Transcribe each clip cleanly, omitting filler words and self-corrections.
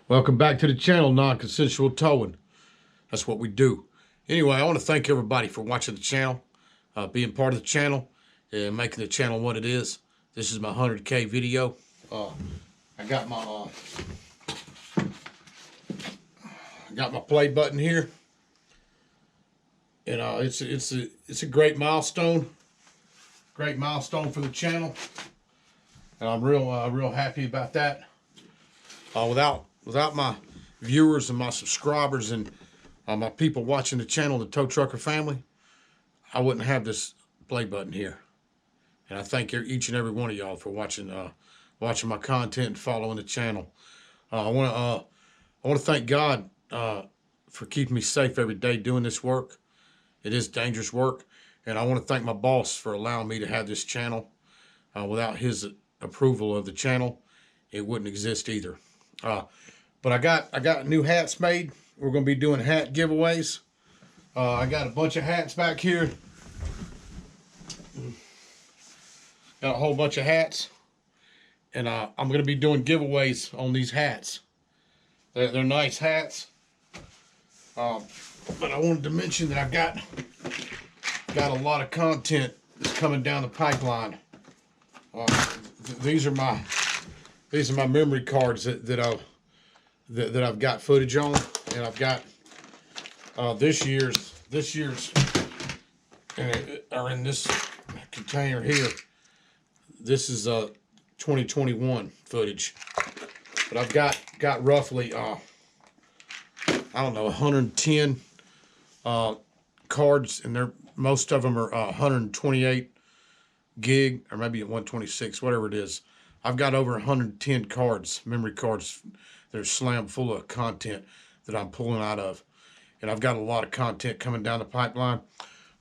Welcome back to the channel, Non-Consensual Towing. That's what we do. Anyway, I want to thank everybody for watching the channel, being part of the channel, and making the channel what it is. This is my 100K video. I got my play button here, and it's a great milestone for the channel, and I'm real happy about that. Without my viewers and my subscribers and my people watching the channel, the Tow Trucker family, I wouldn't have this play button here. And I thank each and every one of y'all for watching my content and following the channel. I want to thank God for keeping me safe every day doing this work. It is dangerous work, and I want to thank my boss for allowing me to have this channel. Without his approval of the channel, it wouldn't exist either. But I got new hats made. We're going to be doing hat giveaways. I got a bunch of hats back here. Got a whole bunch of hats. And I'm going to be doing giveaways on these hats. They're nice hats. But I wanted to mention that I've got a lot of content that's coming down the pipeline. These are my memory cards that I've got footage on, and I've got this year's are in this container here. This is 2021 footage, but I've got roughly I don't know, 110 cards, and most of them are 128 gig, or maybe 126, whatever it is. I've got over 110 cards, memory cards, that are slammed full of content that I'm pulling out of. And I've got a lot of content coming down the pipeline.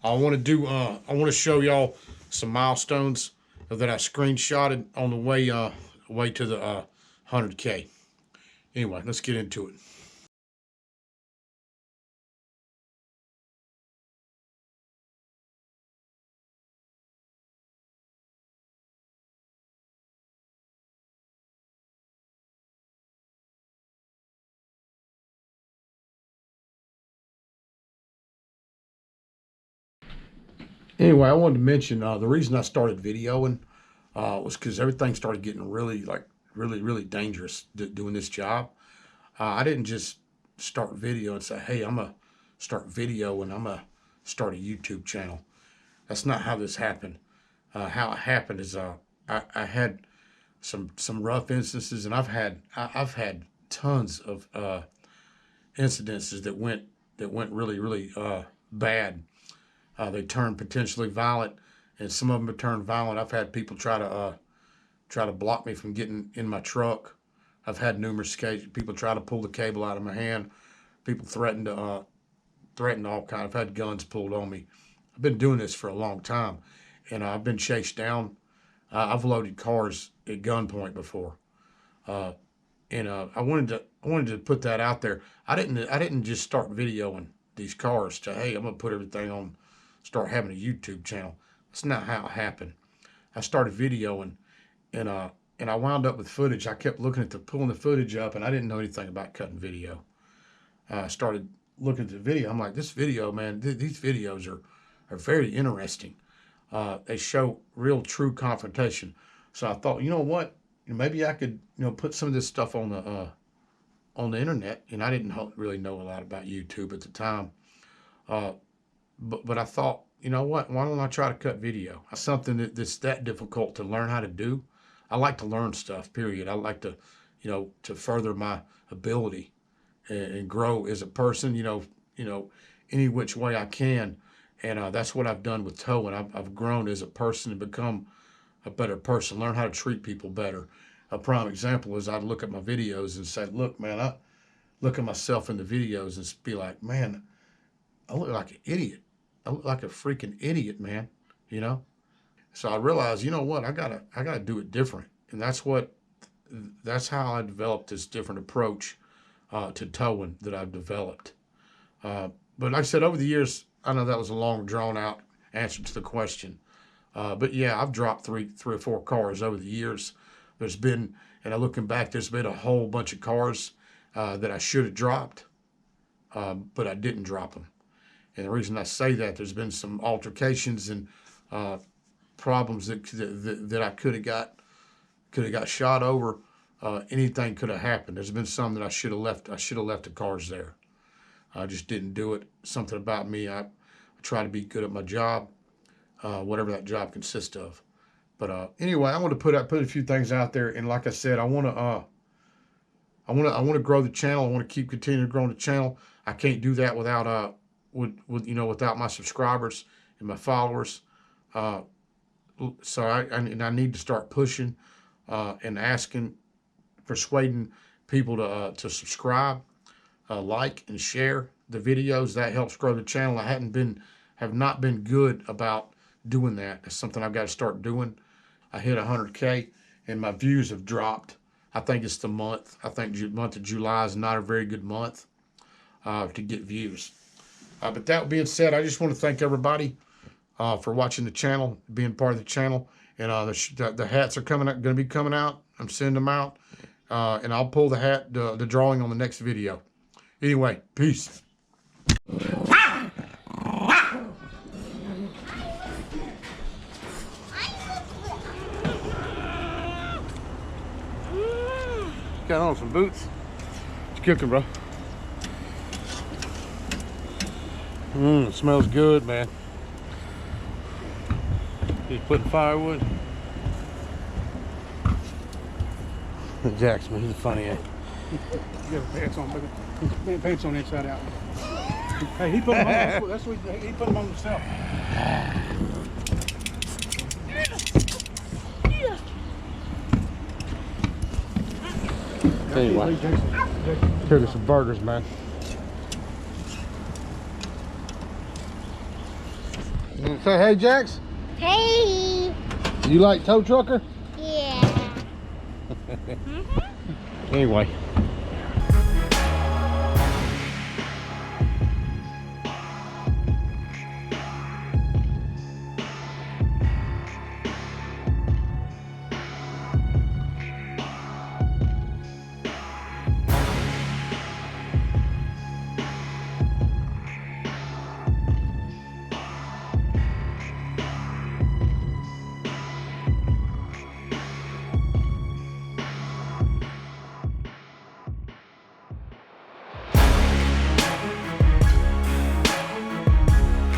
I want to show y'all some milestones that I screenshotted on the way to the 100K. Anyway, let's get into it. Anyway, I wanted to mention the reason I started videoing was because everything started getting really dangerous doing this job. I didn't just start video and say, hey, I'm gonna start video and I'm gonna start a YouTube channel. That's not how this happened. How it happened is I had some rough instances, and I've had tons of incidences that went really bad. They turned potentially violent, and some of them have turned violent. I've had people try to block me from getting in my truck. I've had numerous cases. People try to pull the cable out of my hand. People threatened all kinds. I've had guns pulled on me. I've been doing this for a long time, and I've been chased down. I've loaded cars at gunpoint before, and I wanted to put that out there. I didn't just start videoing these cars to, hey, I'm gonna put everything on, start having a YouTube channel. That's not how it happened. I started videoing, and I wound up with footage. I kept looking at pulling the footage up, and I didn't know anything about cutting video. I started looking at the video. I'm like, this video, man, these videos are very interesting. They show real true confrontation. So I thought, you know what? Maybe I could, put some of this stuff on the internet. And I didn't really know a lot about YouTube at the time. But I thought, you know what? Why don't I try to cut video? It's something that's that difficult to learn how to do. I like to learn stuff, period. I like to, to further my ability and grow as a person, any which way I can. And that's what I've done with towing. I've grown as a person and become a better person, learn how to treat people better. A prime example is I'd look at my videos and say, look, man, I look at myself in the videos and be like, man, I look like an idiot. I look like a freaking idiot, man, So I realized, you know what, I gotta do it different. And that's how I developed this different approach to towing that I've developed. But like I said, over the years, I know that was a long, drawn-out answer to the question. But yeah, I've dropped three or four cars over the years. There's been, and looking back, there's been a whole bunch of cars that I should have dropped, but I didn't drop them. And the reason I say that, there's been some altercations and problems that I could have got shot over. Anything could have happened. There's been some that I should have left. I should have left the cars there. I just didn't do it. Something about me. I try to be good at my job, whatever that job consists of. But anyway, I want to put a few things out there, and like I said, I want to grow the channel. I want to keep continuing to grow the channel. I can't do that without without my subscribers and my followers. So I need to start pushing and asking, persuading people to subscribe, like and share the videos. That helps grow the channel. I have not been good about doing that. That's something I've got to start doing. I hit 100K and my views have dropped. I think it's the month. I think the month of July is not a very good month to get views. But that being said, I just want to thank everybody for watching the channel, being part of the channel. And the hats are going to be coming out. I'm sending them out. And I'll pull the drawing on the next video. Anyway, peace. Got on some boots. What you cooking, bro? It smells good, man. Just putting firewood. Jackson, he's a funny ass. You got pants on, but pants on inside out. Hey, he put them on. That's what he put them on himself. Anyway, cooking some burgers, man. Say hey, Jax. Hey. You like tow trucker? Yeah. Anyway.